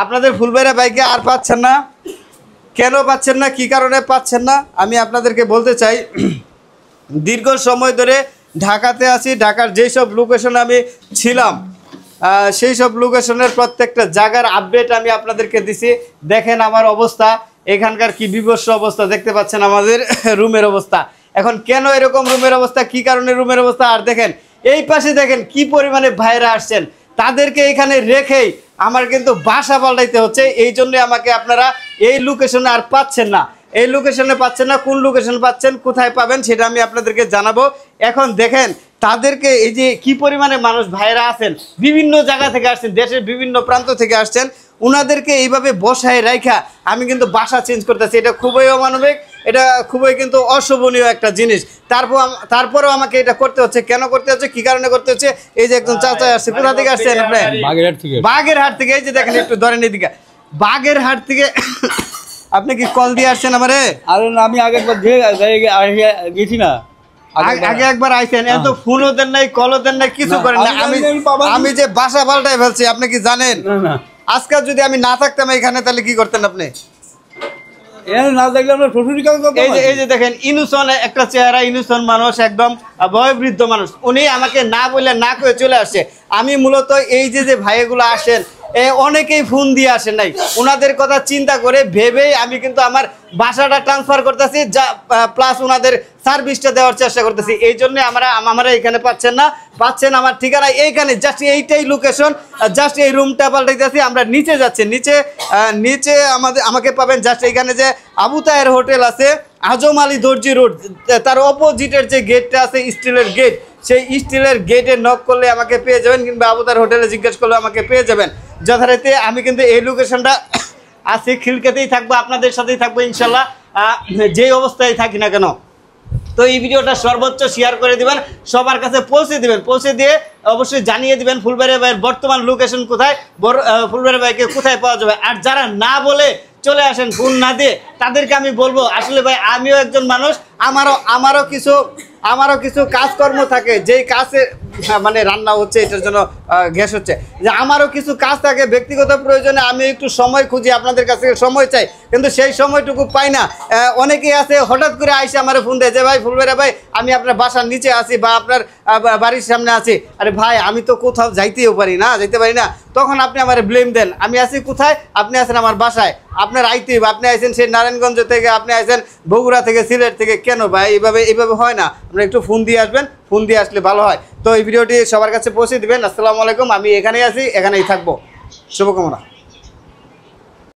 আপনাদের ফুলবাড়িয়া বাইকে আর পাচ্ছেন না, কেন পাচ্ছেন না, কি কারণে পাচ্ছেন না আমি আপনাদেরকে বলতে চাই। দীর্ঘ সময় ধরে ঢাকাতে আছি, ঢাকার যেই সব লোকেশনে আমি ছিলাম সেই সব লোকেশনের প্রত্যেকটা জায়গার আপডেট আমি আপনাদেরকে দিছি। দেখেন আমার অবস্থা, এখানকার কি বিভৎস অবস্থা দেখতে পাচ্ছেন, আমাদের রুমের অবস্থা। এখন কেন এরকম রুমের অবস্থা, কি কারণে রুমের অবস্থা, আর দেখেন এই পাশে দেখেন কি পরিমাণে ভাইরা আসছেন, তাদেরকে এখানে রেখেই আমার কিন্তু বাসা পাল্টাইতে হচ্ছে। এই জন্য আমাকে আপনারা এই লোকেশনে আর পাচ্ছেন না, এই লোকেশনে পাচ্ছেন না। কোন লোকেশন পাচ্ছেন, কোথায় পাবেন সেটা আমি আপনাদেরকে জানাবো। এখন দেখেন তাদেরকে, এই যে কি পরিমাণে মানুষ ভাইরা আছেন, বিভিন্ন জায়গা থেকে আসছেন, দেশের বিভিন্ন প্রান্ত থেকে আসছেন, ওনাদেরকে এইভাবে বসায় রাখা আমি কিন্তু বাসা চেঞ্জ করতেছি। এটা খুবই অমানবিক, এটা খুবই কিন্তু অশোভনীয় একটা জিনিস। তারপরেও আমাকে এটা করতে হচ্ছে। কেন করতে হচ্ছে, কি কারণে করতে হচ্ছে? এই যে একজন চাচা আসছে, কোথা থেকে আসছেন আপনি? বাগেরহাট থেকে। এই যে দেখেন, একটু ধরেন এদিকে, বাগেরহাট থেকে আপনি কি কল দিয়ে আসছেন আমারে? আরে না, আমি আগে একবার গেছি না, আগে একবার আইছেন, এত ফোনও দেন নাই, কলও দেন নাই, কিছু করেন না। আমি যে বাসা পাল্টাই ফেলছি আপনি কি জানেন? আজকে যদি আমি না থাকতাম এখানে, তাহলে কি করতেন আপনি? এই যে দেখেন, ইনোসেন্ট একটা চেহারা, ইনোসেন্ট মানুষ, একদম বয়োবৃদ্ধ মানুষ, উনি আমাকে না বলে না করে চলে আসছে। আমি মূলত এই যে ভাইগুলো আসেন, অনেকেই ফোন দিয়ে আসেন নাই, ওনাদের কথা চিন্তা করে ভেবেই আমি কিন্তু আমার বাসাটা ট্রান্সফার করতেছি, যা প্লাস ওনাদের সার্ভিসটা দেওয়ার চেষ্টা করতেছি। এই জন্য আমরা এখানে পাচ্ছেন না, পাচ্ছেন আমার ঠিকানা এইখানে, জাস্ট এইটাই লোকেশন, জাস্ট এই রুমটা পাল্টাইতেছি। আমরা নিচে যাচ্ছি, নিচে আমাকে পাবেন জাস্ট এইখানে যে আবু তাহের হোটেল আছে, আজম আলী দর্জি রোড, তার অপোজিটের যে গেটটা আছে স্টিলের গেট, সেই স্টিলের গেটে নক করলে আমাকে পেয়ে যাবেন, কিংবা আবু তাহের হোটেলে জিজ্ঞেস করলে আমাকে পেয়ে যাবেন যথারীতি। আমি কিন্তু এই লোকেশনটা আছি, খিলকেতেই থাকবো, আপনাদের সাথেই থাকবো ইনশাল্লাহ, যেই অবস্থায় থাকি না কেন। তো এই ভিডিওটা সর্বোচ্চ শেয়ার করে দিবেন, সবার কাছে পৌঁছে দিবেন, পৌঁছে দিয়ে অবশ্যই জানিয়ে দিবেন ফুলবাড়িয়া ভাইয়ের বর্তমান লোকেশন কোথায়, ফুলবাড়িয়া ভাইকে কোথায় পাওয়া যাবে। আর যারা না বলে চলে আসেন, ফোন না দিয়ে, তাদেরকে আমি বলবো, আসলে ভাই আমিও একজন মানুষ, আমারও কিছু কাজকর্ম থাকে, যেই কাজে মানে রান্না হচ্ছে, এটার জন্য গ্যাস হচ্ছে, যে আমারও কিছু কাজ থাকে, ব্যক্তিগত প্রয়োজনে আমি একটু সময় খুঁজি, আপনাদের কাছ থেকে সময় চাই, কিন্তু সেই সময়টুকু পাই না। অনেকেই আছে হঠাৎ করে আইসে আমার ফোন দেয় যে ভাই ফুলবাড়িয়া ভাই, আমি আপনার বাসার নিচে আছি বা আপনার বাড়ির সামনে আছি। আরে ভাই, আমি তো কোথাও যাইতে পারি না, তখন আপনি আমার ব্লেম দেন। আমি আছি কোথায়? আপনি আছেন আমার বাসায়, আপনার আইতে, আপনি আইছেন সেই নারায়ণগঞ্জ থেকে, আপনি আইছেন বগুড়া থেকে, সিলেট থেকে। কেন ভাই এইভাবে হয় না? আপনারা একটু ফোন দিয়ে আসবেন, ফোন দিয়ে আসলে ভালো হয়। তো এই ভিডিওটি সবার কাছে পৌঁছে দিবেন। আসসালামু আলাইকুম, আমি এখানেই আছি, এখানেই থাকবো, শুভকামনা।